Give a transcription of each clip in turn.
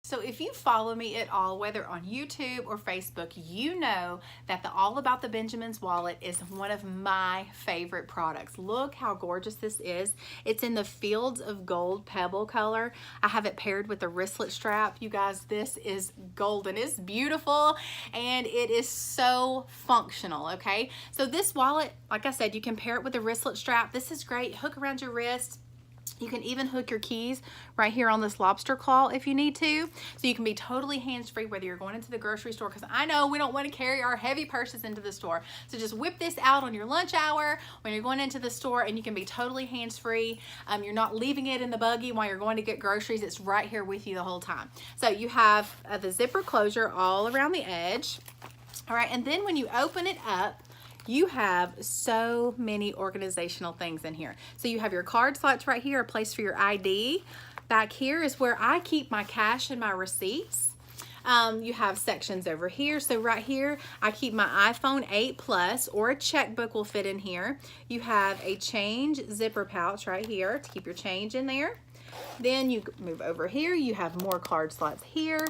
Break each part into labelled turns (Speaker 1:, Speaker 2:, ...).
Speaker 1: So if you follow me at all, whether on YouTube or Facebook, you know that the All About the Benjamins wallet is one of my favorite products. Look how gorgeous this is. It's in the Fields of Gold pebble color. I have it paired with the wristlet strap. You guys, this is golden. It's beautiful and it is so functional, okay? So this wallet, like I said, you can pair it with the wristlet strap. This is great. Hook around your wrist. You can even hook your keys right here on this lobster claw if you need to. So you can be totally hands-free whether you're going into the grocery store, because I know we don't want to carry our heavy purses into the store. So just whip this out on your lunch hour when you're going into the store and you can be totally hands-free. You're not leaving it in the buggy while you're going to get groceries. It's right here with you the whole time. So you have the zipper closure all around the edge. All right, and then when you open it up, you have so many organizational things in here. So you have your card slots right here, a place for your ID. Back here is where I keep my cash and my receipts. You have sections over here. So right here, I keep my iPhone 8 Plus, or a checkbook will fit in here. You have a change zipper pouch right here to keep your change in there. Then you move over here, you have more card slots here,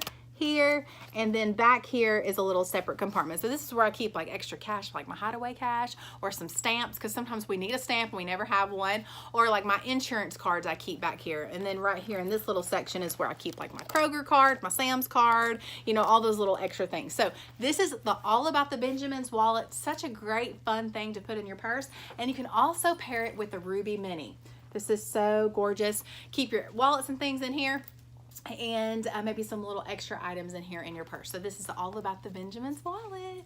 Speaker 1: and then back here is a little separate compartment. So this is where I keep like extra cash, like my hideaway cash or some stamps, because sometimes we need a stamp and we never have one, or like my insurance cards I keep back here. And then right here in this little section is where I keep like my Kroger card, my Sam's card, you know, all those little extra things. So this is the All About the Benjamins wallet. Such a great fun thing to put in your purse. And you can also pair it with the Ruby Mini. This is so gorgeous. Keep your wallets and things in here, and maybe some little extra items in here in your purse. So this is All About the Benjamins wallet.